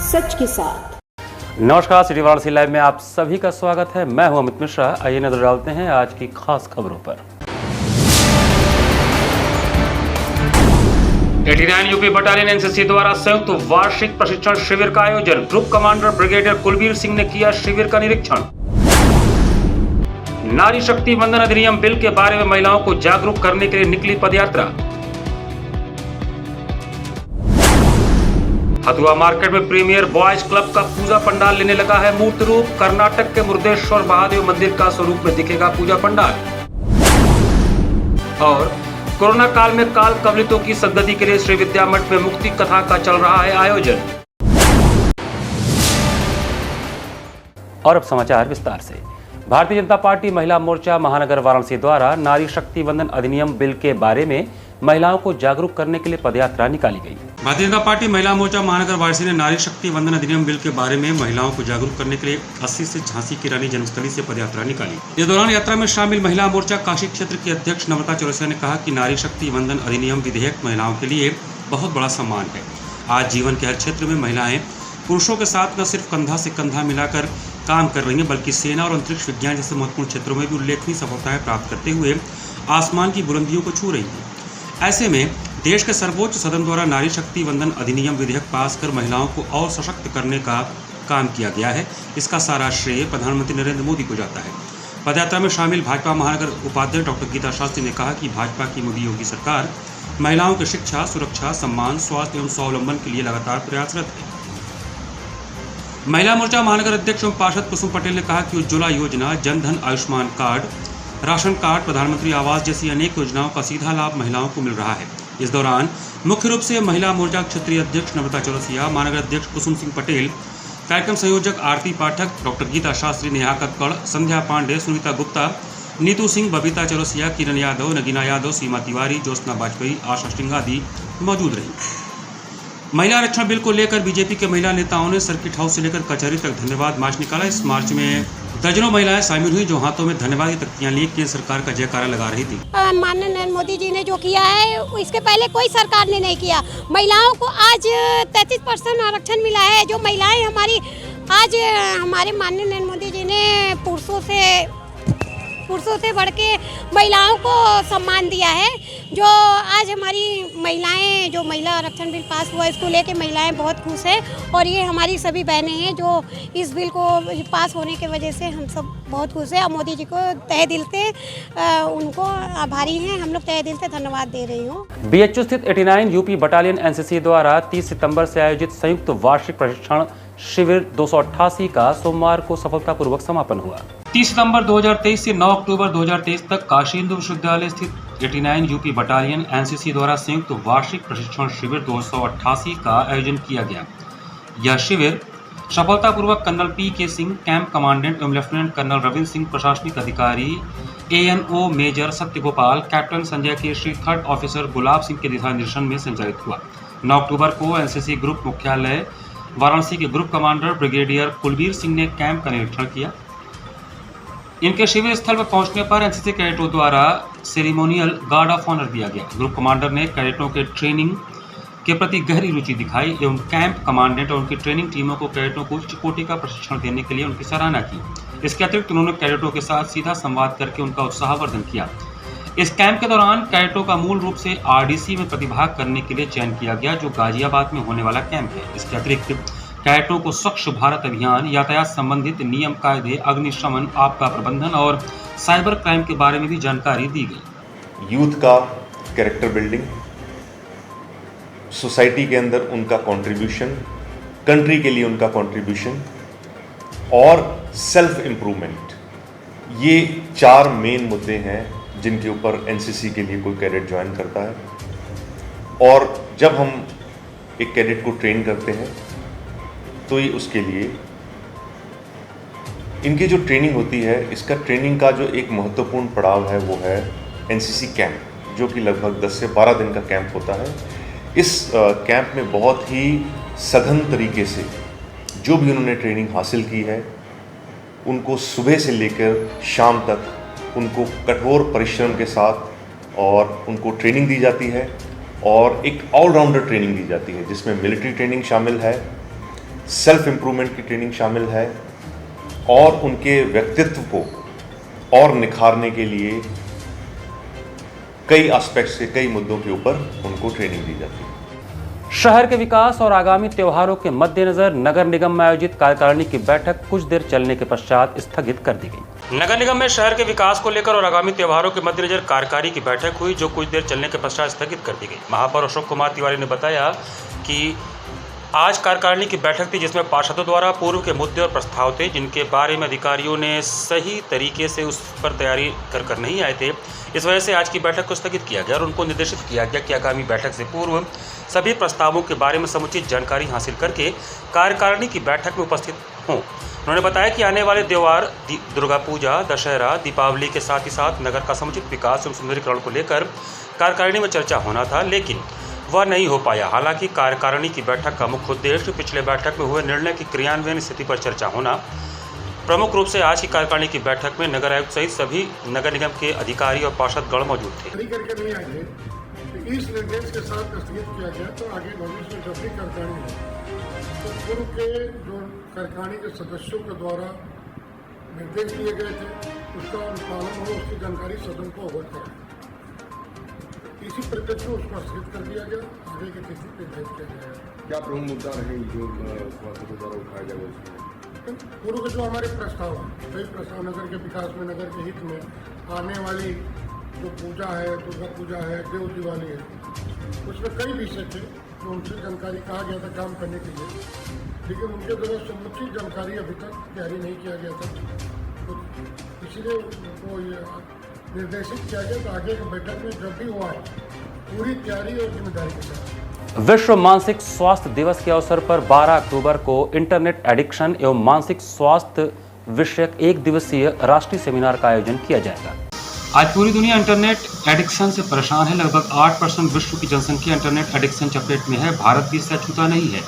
सच के साथ। नमस्कार, सिटी वाराणसी लाइव में आप सभी का स्वागत है। मैं हूं अमित मिश्रा। आइए नजर डालते हैं आज की खास खबरों पर। 89 यूपी बटालियन एनसीसी द्वारा संयुक्त वार्षिक प्रशिक्षण शिविर का आयोजन। Group commander brigadier Kulbir Singh ने किया शिविर का निरीक्षण। नारी शक्ति वंदन अधिनियम बिल के बारे में महिलाओं को जागरूक करने के लिए निकली पदयात्रा। हथुआ मार्केट में प्रीमियर बॉयज क्लब का पूजा पंडाल लेने लगा है मूर्त रूप। कर्नाटक के मुर्देश्वर महादेव मंदिर का स्वरूप में दिखेगा पूजा पंडाल। और कोरोना काल में काल कवलितों की सद्गति के लिए श्री विद्या मठ में मुक्ति कथा का चल रहा है आयोजन। और अब समाचार विस्तार से। भारतीय जनता पार्टी महिला मोर्चा महानगर वाराणसी द्वारा नारी शक्ति वंदन अधिनियम बिल के बारे में महिलाओं को जागरूक करने के लिए पदयात्रा निकाली गई। भारतीय जनता पार्टी महिला मोर्चा महानगर वाराणसी ने नारी शक्ति वंदन अधिनियम बिल के बारे में महिलाओं को जागरूक करने के लिए 80 से झांसी की रानी जन्मस्थली से पदयात्रा निकाली। इस दौरान यात्रा में शामिल महिला मोर्चा काशी क्षेत्र की अध्यक्ष नम्रता चौरसिया ने कहा कि नारी शक्ति वंदन अधिनियम विधेयक महिलाओं के लिए बहुत बड़ा सम्मान है। आज जीवन के हर क्षेत्र में महिलाएं पुरुषों के साथ न सिर्फ कंधा से कंधा मिलाकर काम कर रही हैं, बल्कि सेना और अंतरिक्ष विज्ञान जैसे महत्वपूर्ण क्षेत्रों में भी उल्लेखनीय सफलताएं प्राप्त करते हुए आसमान की बुलंदियों को छू रही हैं। ऐसे में देश के सर्वोच्च सदन द्वारा नारी शक्ति वंदन अधिनियम विधेयक पास कर महिलाओं को और सशक्त करने का काम किया गया है। इसका सारा श्रेय प्रधानमंत्री नरेंद्र मोदी को जाता है। पदयात्रा में शामिल भाजपा महानगर उपाध्यक्ष डॉक्टर गीता शास्त्री ने कहा कि भाजपा की मोदी योगी सरकार महिलाओं की शिक्षा, सुरक्षा, सम्मान, स्वास्थ्य एवं स्वावलंबन के लिए लगातार प्रयासरत है। महिला मोर्चा महानगर अध्यक्ष एवं पार्षद कुसुम पटेल ने कहा कि उज्ज्वला योजना, Jan Dhan, Ayushman card, ration card, प्रधानमंत्री आवास जैसी अनेक योजनाओं का सीधा लाभ महिलाओं को मिल रहा है। इस दौरान मुख्य रूप से महिला मोर्चा क्षेत्रीय अध्यक्ष नम्रता चौरसिया, महानगर अध्यक्ष कुसुम सिंह पटेल, कार्यक्रम संयोजक आरती पाठक, डॉक्टर गीता शास्त्री, नेहा कक्कड़, संध्या पांडे, सुनीता गुप्ता, नीतू सिंह, बबीता चौरसिया, किरण यादव, नगीना यादव, सीमा तिवारी, ज्योत्सना वाजपेयी, आशा सिंह आदि मौजूद रही। महिला आरक्षण बिल को लेकर बीजेपी के महिला नेताओं ने सर्किट हाउस से लेकर कचहरी तक धन्यवाद मार्च निकाला। इस मार्च में दर्जनों महिलाएं शामिल हुई जो हाथों में धन्यवाद की तख्तियां लिए केंद्र सरकार का जयकारा लगा रही थी। माननीय नरेंद्र मोदी जी ने जो किया है इसके पहले कोई सरकार ने नहीं किया। महिलाओं को आज 33% आरक्षण मिला है। जो महिलाएं हमारी आज हमारे माननीय नरेंद्र मोदी जी ने पुरुषों से बढ़ के महिलाओं को सम्मान दिया है। जो आज हमारी महिलाएं, जो महिला आरक्षण बिल पास हुआ, इसको लेके महिलाएं बहुत खुश हैं। और ये हमारी सभी बहनें हैं जो इस बिल को पास होने की वजह से हम सब बहुत खुश हैं। और मोदी जी को तहे दिल से उनको आभारी हैं। हम लोग तहे दिल से धन्यवाद दे रही हूँ। बीएचयू स्थित 89 यूपी बटालियन एनसीसी द्वारा 30 सितंबर से आयोजित संयुक्त वार्षिक प्रशिक्षण शिविर 288 का सोमवार को सफलतापूर्वक समापन हुआ। 30 सितंबर 2023 से 9 अक्टूबर 2023 तक काशी हिंदू विश्वविद्यालय स्थित 89 यूपी बटालियन एनसीसी द्वारा संयुक्त वार्षिक प्रशिक्षण शिविर 288 का आयोजन किया गया। यह शिविर सफलतापूर्वक colonel P K. Singh, camp commandant एवं लेफ्टिनेंट कर्नल रविंद्र सिंह, प्रशासनिक अधिकारी ANO major Satyagopal, captain Sanjay Keshari, third officer Gulab Singh के दिशा निर्देशन में संचालित हुआ। 9 अक्टूबर को एनसीसी ग्रुप मुख्यालय वाराणसी के group commander brigadier Kulbir Singh ने कैंप का निरीक्षण किया। इनके शिविर स्थल पर पहुंचने पर एनसीसी कैडेटों द्वारा सेरेमोनियल गार्ड ऑफ ऑनर दिया गया। ग्रुप कमांडर ने कैडेटों के ट्रेनिंग के प्रति गहरी रुचि दिखाई एवं कैंप कमांडेंट और उनकी ट्रेनिंग टीमों को कैडेटों को उच्च कोटि का प्रशिक्षण देने के लिए उनकी सराहना की। इसके अतिरिक्त उन्होंने कैडेटों के साथ सीधा संवाद करके उनका उत्साहवर्धन किया। इस कैंप के दौरान कैडेटों का मूल रूप से RDC में प्रतिभाग करने के लिए चयन किया गया, जो गाजियाबाद में होने वाला कैंप है। इसके अतिरिक्त कैडेटों को स्वच्छ भारत अभियान, यातायात संबंधित नियम कायदे, अग्निशमन, आपदा प्रबंधन और साइबर क्राइम के बारे में भी जानकारी दी गई। यूथ का कैरेक्टर बिल्डिंग, सोसाइटी के अंदर उनका कंट्रीब्यूशन, कंट्री के लिए उनका कंट्रीब्यूशन और सेल्फ इम्प्रूवमेंट, ये 4 मेन मुद्दे हैं जिनके ऊपर एनसीसी के लिए कोई कैडेट ज्वाइन करता है। और जब हम एक कैडेट को ट्रेन करते हैं तो ये उसके लिए इनकी जो ट्रेनिंग होती है, इसका ट्रेनिंग का जो एक महत्वपूर्ण पड़ाव है वो है एनसीसी कैंप, जो कि लगभग 10 से 12 दिन का कैंप होता है। इस कैंप में बहुत ही सघन तरीके से जो भी उन्होंने ट्रेनिंग हासिल की है, उनको सुबह से लेकर शाम तक उनको कठोर परिश्रम के साथ और उनको ट्रेनिंग दी जाती है और एक ऑलराउंडर ट्रेनिंग दी जाती है, जिसमें मिलिट्री ट्रेनिंग शामिल है, सेल्फ इम्प्रूवमेंट की ट्रेनिंग शामिल है और उनके व्यक्तित्व को और निखारने के लिए कई एस्पेक्ट से, कई मुद्दों के ऊपर उनको ट्रेनिंग दी जाती है। शहर के विकास और आगामी त्योहारों के मद्देनजर नगर निगम में आयोजित कार्यकारिणी की बैठक कुछ देर चलने के पश्चात स्थगित कर दी गई। नगर निगम में शहर के विकास को लेकर और आगामी त्योहारों के मद्देनजर कार्यकारिणी की बैठक हुई, जो कुछ देर चलने के पश्चात स्थगित कर दी गई। महापौर अशोक कुमार तिवारी ने बताया कि आज कार्यकारिणी की बैठक थी, जिसमें पार्षदों द्वारा पूर्व के मुद्दे और प्रस्ताव थे, जिनके बारे में अधिकारियों ने सही तरीके से उस पर तैयारी कर नहीं आए थे। इस वजह से आज की बैठक को स्थगित किया गया और उनको निर्देशित किया गया कि आगामी बैठक से पूर्व सभी प्रस्तावों के बारे में समुचित जानकारी हासिल करके कार्यकारिणी की बैठक में उपस्थित हों। उन्होंने बताया कि आने वाले त्योहार दुर्गा पूजा, दशहरा, दीपावली के साथ ही साथ नगर का समुचित विकास एवं सुंदरीकरण को लेकर कार्यकारिणी में चर्चा होना था, लेकिन वह नहीं हो पाया। हालांकि कार्यकारिणी की बैठक का मुख्य उद्देश्य पिछले बैठक में हुए निर्णय की क्रियान्वयन स्थिति पर चर्चा होना। प्रमुख रूप से आज की कार्यकारिणी की बैठक में नगर आयुक्त सहित सभी नगर निगम के अधिकारी और पार्षदगण मौजूद थे। इस निर्देश के साथ स्थगित किया गया, तो आगे भविष्य में जब भी कार्यकारिणी हो तो पूर्व के जो कार्यकारिणी के सदस्यों के द्वारा निर्देश दिए गए थे उसका अनुपालन हो, उसकी जानकारी सदन को अवगत कराए। इसी परिप्रेक्ष्य में उसको स्थगित कर दिया गया, आगे की तिथि निर्धारित किया गया। क्या प्रमुख मुद्दा रहे जो पार्षदों द्वारा उठाया गया उसमें? पूर्व के जो हमारे प्रस्ताव हैं, कई प्रस्ताव नगर के विकास में, नगर के हित में आने वाली जो पूजा है, दुर्गा पूजा है, देव दिवाली है, उसमें कई विषय थे जो उनसे जानकारी कहा गया था काम करने के लिए, लेकिन उनके द्वारा समुचित जानकारी अभी तक जारी नहीं किया गया था, तो इसलिए उनको ये निर्देशित किया गया। तो आगे की बैठक में जब भी हुआ है पूरी तैयारी और जिम्मेदारी के साथ। विश्व मानसिक स्वास्थ्य दिवस के अवसर पर 12 अक्टूबर को इंटरनेट एडिक्शन एवं मानसिक स्वास्थ्य विषयक एक दिवसीय राष्ट्रीय सेमिनार का आयोजन किया जाएगा। आज पूरी दुनिया इंटरनेट एडिक्शन से परेशान है। लगभग 8% विश्व की जनसंख्या इंटरनेट एडिक्शन चपेट में है। भारत भी इससे अछूता नहीं है।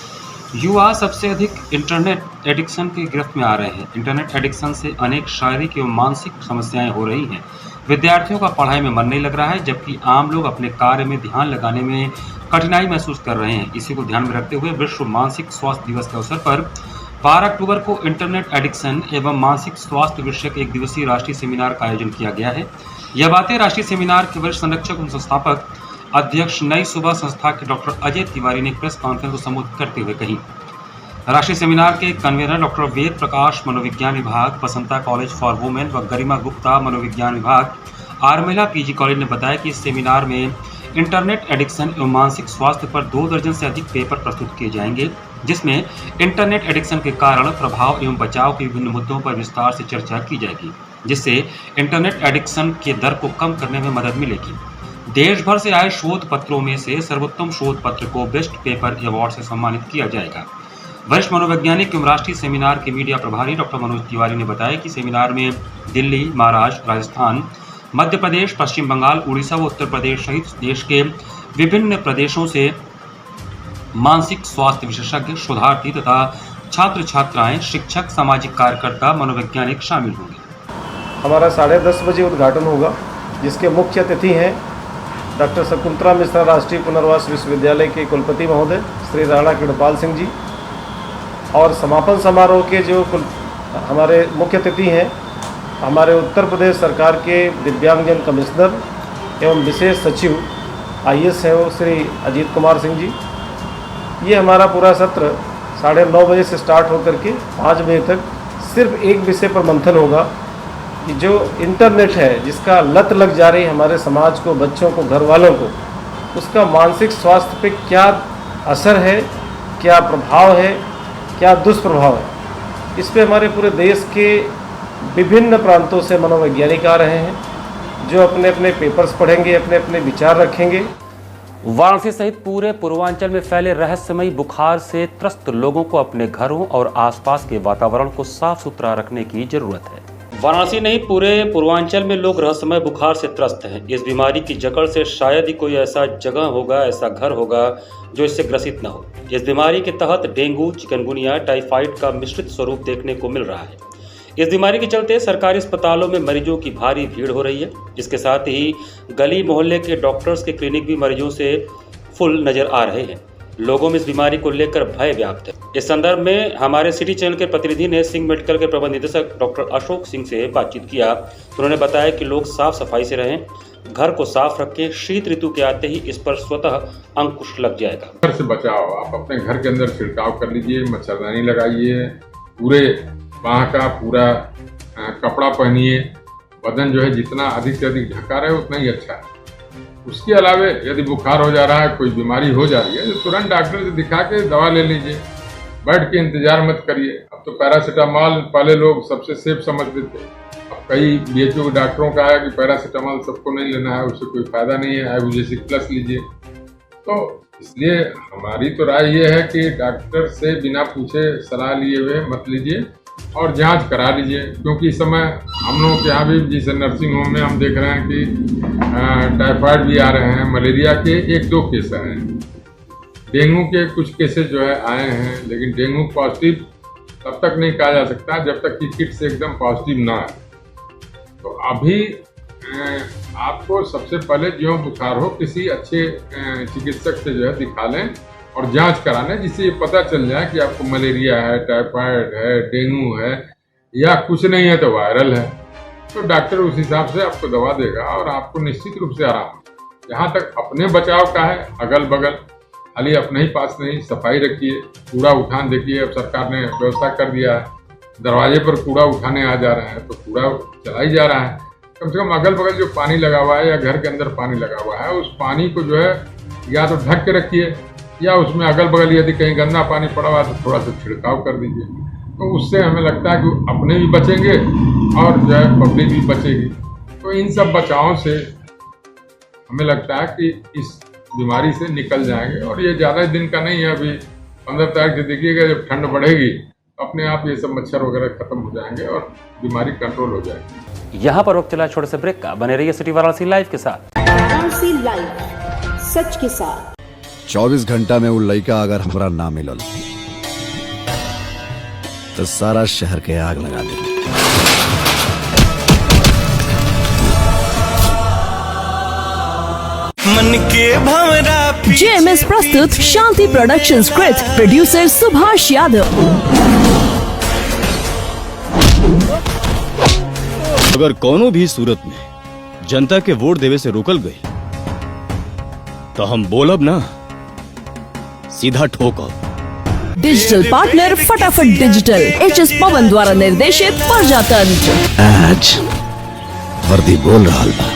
युवा सबसे अधिक इंटरनेट एडिक्शन की गिरफ्त में आ रहे हैं। इंटरनेट एडिक्शन से अनेक शारीरिक एवं मानसिक समस्याएं हो रही हैं। विद्यार्थियों का पढ़ाई में मन नहीं लग रहा है, जबकि आम लोग अपने कार्य में ध्यान लगाने में कठिनाई महसूस कर रहे हैं। इसी को ध्यान में रखते हुए विश्व मानसिक स्वास्थ्य दिवस के अवसर पर 12 अक्टूबर को इंटरनेट एडिक्शन एवं मानसिक स्वास्थ्य विषयक एक दिवसीय राष्ट्रीय सेमिनार का आयोजन किया गया है। यह बातें राष्ट्रीय सेमिनार के वरिष्ठ संरक्षक एवं संस्थापक अध्यक्ष नई सुबह संस्था के डॉक्टर अजय तिवारी ने प्रेस कॉन्फ्रेंस को संबोधित करते हुए कही। राष्ट्रीय सेमिनार के कन्वीनर डॉक्टर वेद प्रकाश मनोविज्ञान विभाग, बसंता कॉलेज फॉर वुमेन व गरिमा गुप्ता मनोविज्ञान विभाग, आर महिला पीजी कॉलेज ने बताया कि इस सेमिनार में इंटरनेट एडिक्शन एवं मानसिक स्वास्थ्य पर 2 दर्जन से अधिक पेपर प्रस्तुत किए जाएंगे, जिसमें इंटरनेट एडिक्शन के कारण, प्रभाव एवं बचाव के विभिन्न मुद्दों पर विस्तार से चर्चा की जाएगी, जिससे इंटरनेट एडिक्शन के दर को कम करने में मदद मिलेगी। देश भर से आए शोध पत्रों में से सर्वोत्तम शोध पत्र को बेस्ट पेपर अवार्ड से सम्मानित किया जाएगा। वरिष्ठ मनोवैज्ञानिक एवं राष्ट्रीय सेमिनार के मीडिया प्रभारी डॉक्टर मनोज तिवारी ने बताया कि सेमिनार में दिल्ली, महाराष्ट्र, राजस्थान, मध्य प्रदेश, पश्चिम बंगाल, उड़ीसा व उत्तर प्रदेश सहित देश के विभिन्न प्रदेशों से मानसिक स्वास्थ्य विशेषज्ञ, शोधार्थी तथा छात्र छात्राएं, शिक्षक, सामाजिक कार्यकर्ता, मनोवैज्ञानिक शामिल होंगे। हमारा 10:30 बजे उद्घाटन होगा, जिसके मुख्य अतिथि हैं डॉक्टर शकुंतला मिश्रा राष्ट्रीय पुनर्वास विश्वविद्यालय के कुलपति महोदय श्री राणा कृपाल सिंह जी, और समापन समारोह के जो हमारे मुख्य अतिथि हैं हमारे उत्तर प्रदेश सरकार के दिव्यांगजन कमिश्नर एवं विशेष सचिव IAS हैं वो श्री अजीत कुमार सिंह जी। ये हमारा पूरा सत्र 9:30 बजे से स्टार्ट होकर के 5 बजे तक सिर्फ एक विषय पर मंथन होगा कि जो इंटरनेट है, जिसका लत लग जा रही है हमारे समाज को, बच्चों को, घर वालों को, उसका मानसिक स्वास्थ्य पे क्या असर है, क्या प्रभाव है, क्या दुष्प्रभाव है। इस पे हमारे पूरे देश के विभिन्न प्रांतों से मनोवैज्ञानिक आ रहे हैं, जो अपने अपने पेपर्स पढ़ेंगे, अपने अपने विचार रखेंगे। वाराणसी सहित पूरे पूर्वांचल में फैले रहस्यमयी बुखार से त्रस्त लोगों को अपने घरों और आसपास के वातावरण को साफ सुथरा रखने की जरूरत है। वाराणसी नहीं, पूरे पूर्वांचल में लोग रहस्यमय बुखार से त्रस्त हैं। इस बीमारी की जकड़ से शायद ही कोई ऐसा जगह होगा, ऐसा घर होगा जो इससे ग्रसित न हो। इस बीमारी के तहत डेंगू, चिकनगुनिया, टाइफाइड का मिश्रित स्वरूप देखने को मिल रहा है। इस बीमारी के चलते सरकारी अस्पतालों में मरीजों की भारी भीड़ हो रही है। इसके साथ ही गली मोहल्ले के डॉक्टर्स के क्लिनिक भी मरीजों से फुल नजर आ रहे हैं। लोगों में इस बीमारी को लेकर भय व्याप्त है। इस संदर्भ में हमारे सिटी चैनल के प्रतिनिधि ने सिंह मेडिकल के प्रबंध निदेशक डॉक्टर अशोक सिंह से बातचीत किया तो उन्होंने बताया कि लोग साफ सफाई से रहें, घर को साफ रखें, शीत ऋतु के आते ही इस पर स्वतः अंकुश लग जाएगा। घर से बचाओ, आप अपने घर के अंदर छिड़काव कर लीजिए, मच्छरदानी लगाइए, पूरे बाह का पूरा कपड़ा पहनिए, बदन जो है जितना अधिक से अधिक ढका रहे उतना ही अच्छा है। उसके अलावा यदि बुखार हो जा रहा है, कोई बीमारी हो जा रही है, तो तुरंत डॉक्टर से दिखा के दवा ले लीजिए, बैठ के इंतजार मत करिए। अब तो पैरासीटामॉल पहले लोग सबसे सेफ समझते थे, अब कई बीएचओ के डॉक्टरों का है कि पैरासीटामॉल सबको नहीं लेना है, उससे कोई फायदा नहीं है, आइबुप्रोफेन प्लस लीजिए। तो इसलिए हमारी तो राय ये है कि डॉक्टर से बिना पूछे सलाह लिए हुए मत लीजिए और जांच करा लीजिए, क्योंकि इस समय हम लोगों के यहाँ भी जैसे नर्सिंग होम में हम देख रहे हैं कि टाइफाइड भी आ रहे हैं, मलेरिया के 1-2 केस आए हैं, डेंगू के कुछ केसेस जो है आए हैं, लेकिन डेंगू पॉजिटिव तब तक नहीं कहा जा सकता जब तक कि किट से एकदम पॉजिटिव ना आए। तो अभी आपको सबसे पहले जो बुखार हो किसी अच्छे चिकित्सक से जो है दिखा लें और जांच करा लें, जिससे ये पता चल जाए कि आपको मलेरिया है, टाइफाइड है, डेंगू है या कुछ नहीं है तो वायरल है। तो डॉक्टर उस हिसाब से आपको दवा देगा और आपको निश्चित रूप से आराम। जहाँ तक अपने बचाव का है, अगल बगल खाली अपने ही पास नहीं, सफाई रखिए, कूड़ा उठान देखिए, अब सरकार ने व्यवस्था कर दिया है, दरवाजे पर कूड़ा उठाने आ जा रहे हैं, तो कूड़ा चला ही जा रहा है। कम से कम अगल बगल जो पानी लगा हुआ है या घर के अंदर पानी लगा हुआ है, उस पानी को जो है या तो ढक के रखिए या उसमें अगल बगल यदि कहीं गंदा पानी पड़ा हुआ है तो थोड़ा सा छिड़काव कर दीजिए। तो उससे हमें लगता है कि अपने भी बचेंगे और जो है पब्लिक भी बचेगी। तो इन सब बचावों से हमें लगता है कि इस बीमारी से निकल जाएंगे और ये ज़्यादा दिन का नहीं है। अभी 15 तारीख से देखिएगा, जब ठंड बढ़ेगी अपने आप ये सब मच्छर वगैरह खत्म हो जाएंगे और बीमारी कंट्रोल हो जाएगी। यहाँ पर वक्त चला छोटे से ब्रेक का। बने रहिए सिटी वाराणसी लाइव के साथ। वाराणसी लाइव, सच के साथ। 24 घंटा में वो लड़का अगर हमरा ना मिलल तो सारा शहर के आग लगा दे। मन के भंवरा जेएमएस प्रस्तुत Shanti production script, producer Subhash Yadav. अगर कोनो भी सूरत में जनता के वोट देवे से रोकल गई तो हम बोलब ना, सीधा ठोकब। डिजिटल पार्टनर फटाफट डिजिटल, एचएस पवन द्वारा निर्देशित प्रजातंत्र। आज वर्दी बोल रहा बा।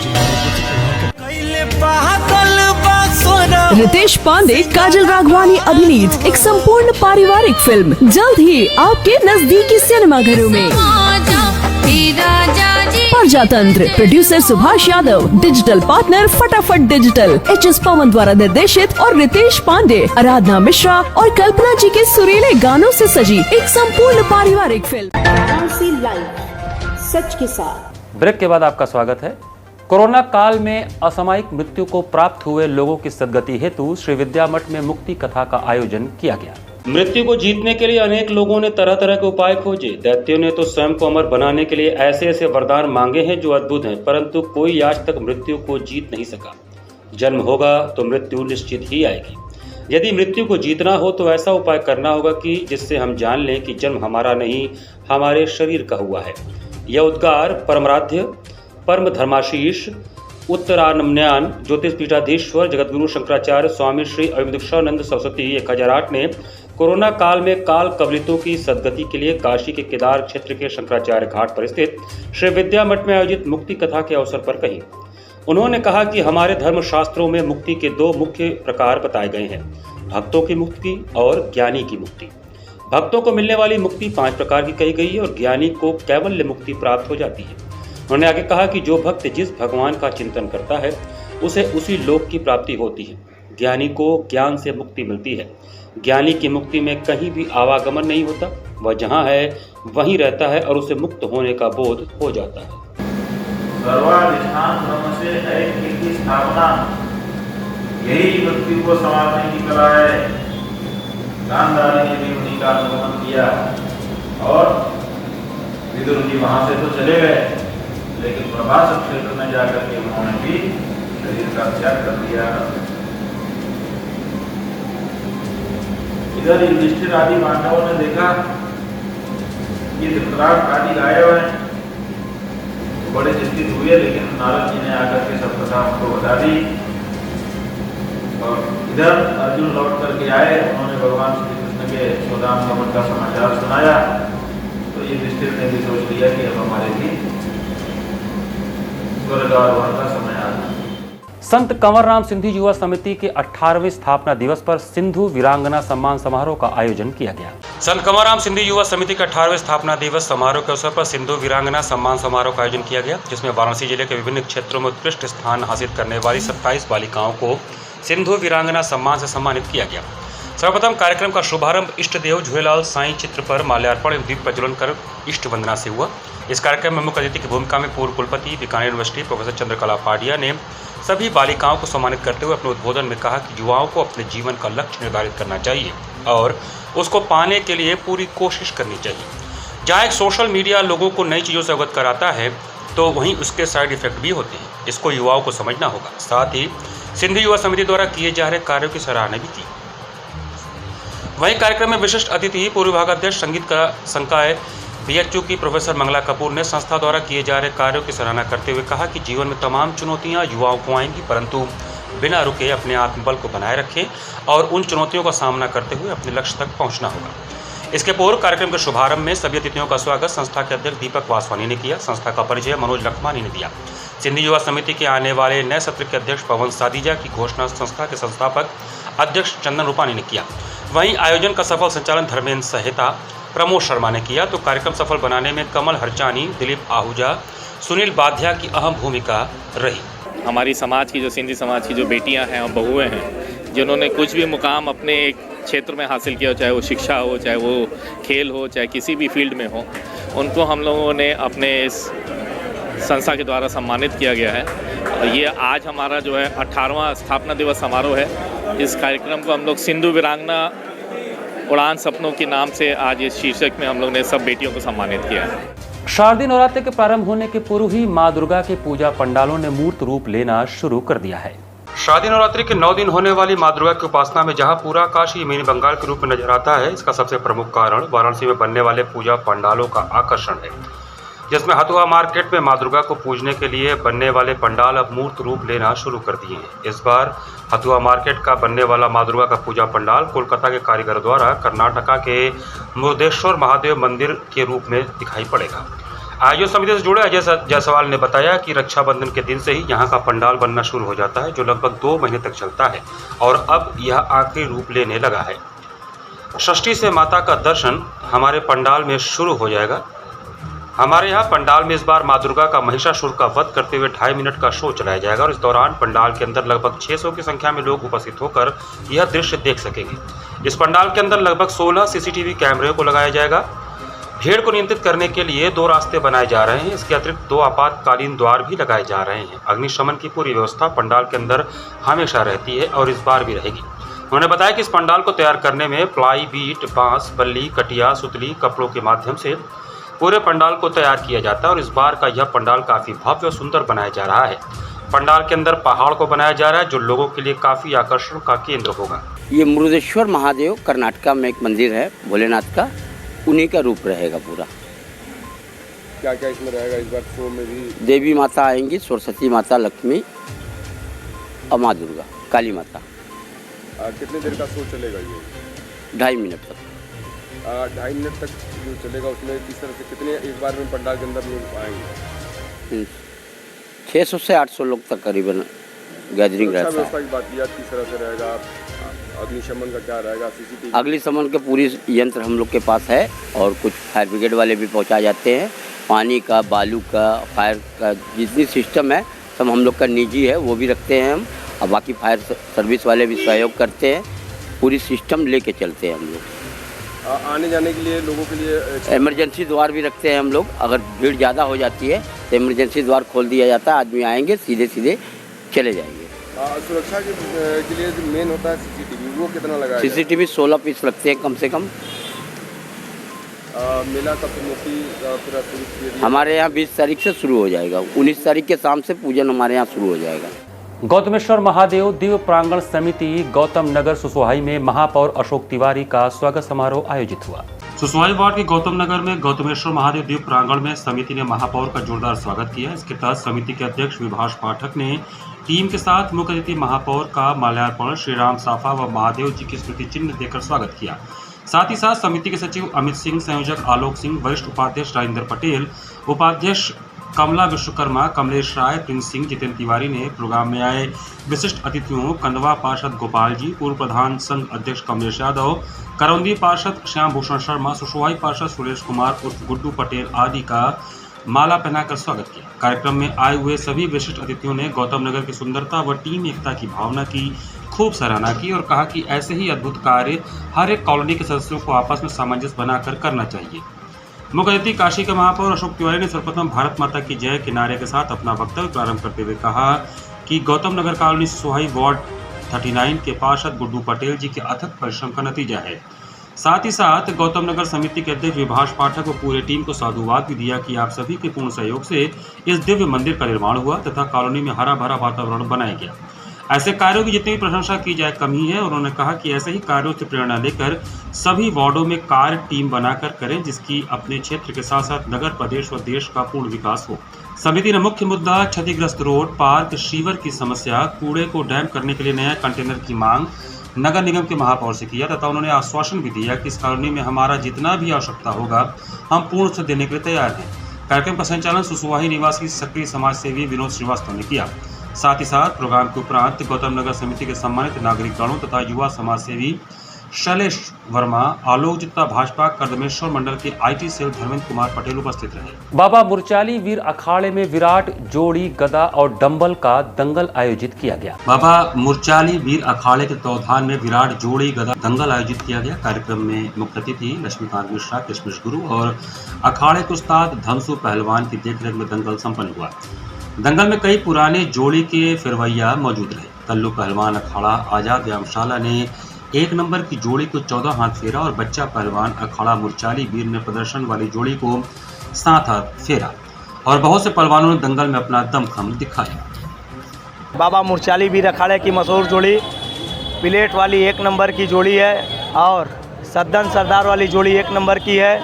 रितेश पांडे, काजल राघवानी अभिनीत एक संपूर्ण पारिवारिक फिल्म जल्द ही आपके नजदीकी सिनेमाघरों में। प्रजातंत्र, producer Subhash Yadav, digital partner फटाफट डिजिटल, एचएस पवन द्वारा निर्देशित और रितेश पांडे, आराधना मिश्रा और कल्पना जी के सुरीले गानों से सजी एक संपूर्ण पारिवारिक फिल्म। वाराणसी लाइव, सच के साथ। ब्रेक के बाद आपका स्वागत है। कोरोना काल में असामयिक मृत्यु को प्राप्त हुए लोगों की सद्गति हेतु श्री विद्या मठ में मुक्ति कथा का आयोजन किया गया। मृत्यु को जीतने के लिए अनेक लोगों ने तरह तरह के उपाय खोजे। दैत्यों ने तो स्वयं को अमर बनाने के लिए ऐसे ऐसे वरदान मांगे हैं जो अद्भुत हैं, परंतु कोई आज तक मृत्यु को जीत नहीं सका। जन्म होगा तो मृत्यु निश्चित ही आएगी। यदि मृत्यु को जीतना हो तो ऐसा उपाय करना होगा कि जिससे हम जान लें कि जन्म हमारा नहीं, हमारे शरीर का हुआ है। यह उद्गार परमराध्य परम धर्माशीष उत्तरानम्यान ज्योतिष पीठाधीश्वर जगतगुरु शंकराचार्य स्वामी श्री अविमुक्तानंद सरस्वती 1008 ने कोरोना काल में काल कवलितों की सद्गति के लिए काशी के केदार क्षेत्र के शंकराचार्य घाट पर स्थित श्री विद्या मठ में आयोजित मुक्ति कथा के अवसर पर कही। उन्होंने कहा कि हमारे धर्म शास्त्रों में मुक्ति के 2 मुख्य प्रकार बताए गए हैं, भक्तों की मुक्ति और ज्ञानी की मुक्ति। भक्तों को मिलने वाली मुक्ति 5 प्रकार की कही गई है और ज्ञानी को कैवल्य मुक्ति प्राप्त हो जाती है। उन्होंने आगे कहा कि जो भक्त जिस भगवान का चिंतन करता है उसे उसी लोक की प्राप्ति होती है। ज्ञानी को ज्ञान से मुक्ति मिलती है। ज्ञानी की मुक्ति में कहीं भी आवागमन नहीं होता, वह जहाँ है वहीं रहता है और उसे मुक्त होने का बोध हो जाता है। सर्वाधिष्ठान ब्रह्म से ऐक्य की स्थापना, यही मृत्यु को संवारने की कला है। गांधारी ने भी उन्हीं का अनुगमन किया और विदुर जी वहां से तो चले गए, लेकिन प्रभास क्षेत्र में जाकर के उन्होंने भी शरीर का त्याग कर दिया। इधर युधिष्ठिर आदि पांडवों ने देखा कि धृतराष्ट्र आदि गायब हैं, बड़े चिंतित हुए, लेकिन नारद जी ने आकर के सब कथा उनको बता दी। और इधर अर्जुन लौट करके आए, उन्होंने भगवान श्री कृष्ण के स्वधाम गमन का समाचार सुनाया, तो युधिष्ठिर ने भी सोच लिया कि अब हमारे भी स्वर्ग आरोहण का समय आ गया। संत कंवरराम सिंधी युवा समिति के 18वें स्थापना दिवस पर सिंधु वीरांगना सम्मान समारोह का आयोजन किया गया। संत कंवरराम सिंधी युवा समिति के 18वें स्थापना दिवस समारोह के अवसर पर सिंधु वीरांगना सम्मान समारोह का आयोजन किया गया, जिसमें वाराणसी जिले के विभिन्न क्षेत्रों में उत्कृष्ट स्थान हासिल करने वाली 27 बालिकाओं को सिंधु वीरांगना सम्मान से सम्मानित किया गया। सर्वप्रथम कार्यक्रम का शुभारंभ इष्ट देव झूलेलाल साईं चित्र पर माल्यार्पण एवं दीप प्रज्वलन कर इष्ट वंदना से हुआ। इस कार्यक्रम में मुख्य अतिथि की भूमिका में पूर्व कुलपति बीकानेर यूनिवर्सिटी प्रोफेसर चंद्रकला पाडिया ने सभी बालिकाओं को सम्मानित करते हुए अपने उद्बोधन में कहा कि युवाओं को अपने जीवन का लक्ष्य निर्धारित करना चाहिए और उसको पाने के लिए पूरी कोशिश करनी चाहिए। जहाँ एक सोशल मीडिया लोगों को नई चीज़ों से अवगत कराता है, तो वहीं उसके साइड इफेक्ट भी होते हैं। इसको युवाओं को समझना होगा। साथ ही सिंधु युवा समिति द्वारा किए जा रहे कार्यों की सराहना भी की। वहीं कार्यक्रम में विशिष्ट अतिथि पूर्व विभागाध्यक्ष संगीत का संकाय BHU की प्रोफेसर मंगला कपूर ने संस्था द्वारा किए जा रहे कार्यों की सराहना करते हुए कहा कि जीवन में तमाम चुनौतियां युवाओं को आएंगी, परंतु बिना रुके अपने आत्मबल को बनाए रखें और उन चुनौतियों का सामना करते हुए अपने लक्ष्य तक पहुंचना होगा। इसके पूर्व कार्यक्रम के शुभारंभ में सभी अतिथियों का स्वागत संस्था के अध्यक्ष दीपक वासवानी ने किया। संस्था का परिचय मनोज लखमानी ने दिया। सिंधु युवा समिति के आने वाले नए सत्र के अध्यक्ष पवन सादीजा की घोषणा संस्था के संस्थापक अध्यक्ष चंदन रूपानी ने किया। वहीं आयोजन का सफल संचालन धर्मेंद्र सहिता प्रमोद शर्मा ने किया, तो कार्यक्रम सफल बनाने में कमल हरचानी, दिलीप आहूजा, सुनील बाधिया की अहम भूमिका रही। हमारी समाज की जो सिंधी समाज की जो बेटियां हैं और बहुएं हैं, जिन्होंने कुछ भी मुकाम अपने एक क्षेत्र में हासिल किया, चाहे वो शिक्षा हो, चाहे वो खेल हो, चाहे किसी भी फील्ड में हो, उनको हम लोगों ने अपने इस संस्था के द्वारा सम्मानित किया गया है। और ये आज हमारा जो है 18वां स्थापना दिवस समारोह है। इस कार्यक्रम को हम लोग सिंधु वीरांगना उड़ान सपनों के नाम से आज इस शीर्षक में हम लोग ने सब बेटियों को सम्मानित किया है। शारदीय नवरात्र के प्रारंभ होने के पूर्व ही मां दुर्गा के पूजा पंडालों ने मूर्त रूप लेना शुरू कर दिया है। शारदीय नवरात्रि के 9 दिन होने वाली मां दुर्गा की उपासना में जहां पूरा आकाश मिनी बंगाल के रूप में नजर आता है, इसका सबसे प्रमुख कारण वाराणसी में बनने वाले पूजा पंडालों का आकर्षण है, जिसमें हथुआ मार्केट में मां दुर्गा को पूजने के लिए बनने वाले पंडाल अब मूर्त रूप लेना शुरू कर दिए हैं। इस बार हथुआ मार्केट का बनने वाला मां दुर्गा का पूजा पंडाल कोलकाता के कारीगर द्वारा कर्नाटका के मुरुदेश्वर महादेव मंदिर के रूप में दिखाई पड़ेगा। आयोजन समिति से जुड़े अजय जायसवाल ने बताया कि रक्षाबंधन के दिन से ही यहाँ का पंडाल बनना शुरू हो जाता है, जो लगभग 2 महीने तक चलता है और अब यह आखिरी रूप लेने लगा है। षष्ठी से माता का दर्शन हमारे पंडाल में शुरू हो जाएगा। हमारे यहाँ पंडाल में इस बार मां दुर्गा का महिषासुर का वध करते हुए 2.5 मिनट का शो चलाया जाएगा और इस दौरान पंडाल के अंदर लगभग 600 की संख्या में लोग उपस्थित होकर यह दृश्य देख सकेंगे। इस पंडाल के अंदर लगभग 16 CCTV कैमरे को लगाया जाएगा। भीड़ को नियंत्रित करने के लिए 2 रास्ते बनाए जा रहे हैं। इसके अतिरिक्त 2 आपातकालीन द्वार भी लगाए जा रहे हैं। अग्निशमन की पूरी व्यवस्था पंडाल के अंदर हमेशा रहती है और इस बार भी रहेगी। उन्होंने बताया कि इस पंडाल को तैयार करने में प्लाई, बीट, बांस, बल्ली, कटिया, सुतली, कपड़ों के माध्यम से पूरे पंडाल को तैयार किया जाता है और इस बार का यह पंडाल काफ़ी भव्य और सुंदर बनाया जा रहा है। पंडाल के अंदर पहाड़ को बनाया जा रहा है, जो लोगों के लिए काफ़ी आकर्षण का केंद्र होगा। ये मुरुदेश्वर महादेव कर्नाटका में एक मंदिर है भोलेनाथ का, उन्हीं का रूप रहेगा पूरा। क्या क्या इसमें रहेगा इस बार शो में भी? देवी माता आएंगी, सरस्वती माता, लक्ष्मी और माँ दुर्गा, काली माता। कितने देर का शो चलेगा ये? 2.5 मिनट तक। 2.5 मिनट तक जो चलेगा उसमें किस तरह से कितने एक बार में पंडाल के अंदर लोग आएंगे? 600 से 800 लोग तक करीबन गैदरिंग रहता है। व्यवस्था की बात की किस तरह से रहेगा? अग्निशमन का क्या रहेगा? CCTV? अग्निशमन के पूरी यंत्र हम लोग के पास है और कुछ फायर ब्रिगेड वाले भी पहुंचा जाते हैं। पानी का, बालू का, फायर का जितनी सिस्टम है सब हम लोग का निजी है, वो भी रखते हैं हम, और बाकी फायर सर्विस वाले भी सहयोग करते हैं। पूरी सिस्टम लेके चलते हैं हम लोग। आने जाने के लिए लोगों के लिए इमरजेंसी द्वार भी रखते हैं हम लोग। अगर भीड़ ज़्यादा हो जाती है तो इमरजेंसी द्वार खोल दिया जाता है, आदमी आएंगे सीधे सीधे चले जाएंगे। सुरक्षा के लिए जो मेन होता है CCTV, वो कितना लगाया? CCTV 16 पीस रखते हैं कम से कम। मेला का पूरा शुरू हमारे यहाँ 20 तारीख से शुरू हो जाएगा। 19 तारीख के शाम से पूजन हमारे यहाँ शुरू हो जाएगा। गौतमेश्वर महादेव दिव्य प्रांगण समिति गौतम नगर सुसोहाई में महापौर अशोक तिवारी का स्वागत समारोह आयोजित हुआ। सुसवाई वार्ड के गौतम नगर में गौतमेश्वर महादेव द्वीप प्रांगण में समिति ने महापौर का जोरदार स्वागत किया। इसके तहत समिति के अध्यक्ष विभाष पाठक ने टीम के साथ मुख्य अतिथि महापौर का माल्यार्पण, श्रीराम साफा व महादेव जी की स्मृति चिन्ह देकर स्वागत किया। साथ ही साथ समिति के सचिव अमित सिंह, संयोजक आलोक सिंह, वरिष्ठ उपाध्यक्ष राजेंद्र पटेल, उपाध्यक्ष कमला विश्वकर्मा, कमलेश राय, प्रिंस सिंह, जितेंद्र तिवारी ने प्रोग्राम में आए विशिष्ट अतिथियों कंदवा पार्षद गोपाल जी, पूर्व प्रधान संघ अध्यक्ष कमलेश यादव, करौंदी पार्षद श्याम भूषण शर्मा, सुसवाई पार्षद सुरेश कुमार उर्फ गुड्डू पटेल आदि का माला पहनाकर स्वागत किया। कार्यक्रम में आए हुए सभी विशिष्ट अतिथियों ने गौतम नगर की सुंदरता व टीम एकता की भावना की खूब सराहना की और कहा कि ऐसे ही अद्भुत कार्य हर एक कॉलोनी के सदस्यों को आपस में सामंजस्य बनाकर करना चाहिए। मुख्य अतिथि काशी के महापौर अशोक तिवारी ने सर्वप्रथम भारत माता की जय के नारे के साथ अपना वक्तव्य प्रारंभ करते हुए कहा कि गौतम नगर कॉलोनी सुसोहाई वार्ड 39 के पार्षद गुड्डू पटेल जी के अथक परिश्रम का नतीजा है। साथ ही साथ गौतम नगर समिति के अध्यक्ष विभाष पाठक व पूरे टीम को साधुवाद भी दिया कि आप सभी के पूर्ण सहयोग से इस दिव्य मंदिर का निर्माण हुआ तथा कॉलोनी में हरा भरा वातावरण बनाया गया। ऐसे कार्यों की जितनी भी प्रशंसा की जाए कम ही है। उन्होंने कहा कि ऐसे ही कार्यों से प्रेरणा लेकर सभी वार्डों में कार्य टीम बनाकर करें, जिसकी अपने क्षेत्र के साथ साथ नगर, प्रदेश व देश का पूर्ण विकास हो। समिति ने मुख्य मुद्दा क्षतिग्रस्त रोड, पार्क, शीवर की समस्या, कूड़े को डैम करने के लिए नया कंटेनर की मांग नगर निगम के महापौर से किया तथा उन्होंने आश्वासन भी दिया कि इस कॉलोनी में हमारा जितना भी आवश्यकता होगा हम पूर्ण से देने के लिए तैयार हैं। कार्यक्रम का संचालन सुसवाही निवासी सक्रिय समाज सेवी विनोद श्रीवास्तव ने किया। साथ ही साथ प्रोग्राम के उपरांत गौतम नगर समिति के सम्मानित नागरिकगणों तथा युवा समाज सेवी शैलेश वर्मा, आलोक जित्ता भाजपा कर्दमेश्वर मंडल के IT सेल धर्मेंद्र कुमार पटेल उपस्थित रहे। बाबा मुरचाली वीर अखाड़े में विराट जोड़ी गदा और डंबल का दंगल आयोजित किया गया। बाबा मुरचाली वीर अखाड़े के तत्वावधान में विराट जोड़ी गदा दंगल आयोजित किया गया। कार्यक्रम में मुख्य अतिथि लक्ष्मीकांत मिश्रा, किशमिश गुरु और अखाड़े के उस्ताद धमसू पहलवान की देखरेख में दंगल संपन्न हुआ। दंगल में कई पुराने जोड़ी के फिरवैया मौजूद रहे। कल्लू पहलवान अखाड़ा आजाद व्यायामशाला ने 1 नंबर की जोड़ी को 14 हाथ फेरा और बच्चा पहलवान अखाड़ा मुरचाली वीर ने प्रदर्शन वाली जोड़ी को 7 हाथ फेरा और बहुत से पहलवानों ने दंगल में अपना दमखम दिखाया। बाबा मुरचाली वीर अखाड़े की मशहूर जोड़ी प्लेट वाली 1 नंबर की जोड़ी है और सद्दन सरदार वाली जोड़ी 1 नंबर की है,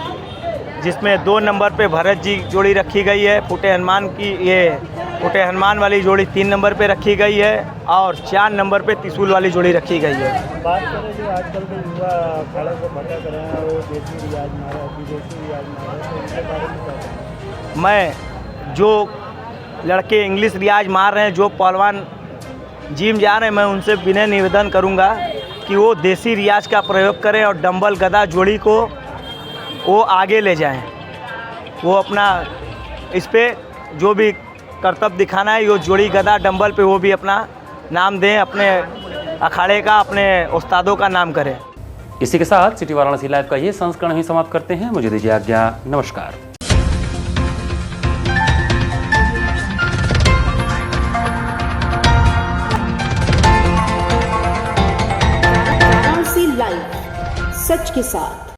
जिसमें 2 नंबर पे भरत जी जोड़ी रखी गई है। फुटे हनुमान वाली जोड़ी 3 नंबर पे रखी गई है और 4 नंबर पे त्रिशूल वाली जोड़ी रखी गई है। बात करें जो आजकल के युवा अखाड़े को भटक रहे हैं, वो देसी रियाज मारे, विदेशी रियाज मारे, तो इनके बारे में क्या कहें? मैं जो लड़के इंग्लिश रियाज मार रहे हैं, जो पहलवान जिम जा रहे हैं, मैं उनसे विनय निवेदन करूंगा कि वो देसी रियाज का प्रयोग करें और डंबल गदा जोड़ी को वो आगे ले जाएं। वो अपना इस पे जो भी कर्तव्य दिखाना है, यो जोड़ी गदा डंबल पे वो भी अपना नाम दें, अपने अखाड़े का, अपने उस्तादों का नाम करें। इसी के साथ सिटी वाराणसी लाइव का ये संस्करण ही समाप्त करते हैं। मुझे दीजिए आज्ञा। नमस्कार। वाराणसी लाइव, सच के साथ।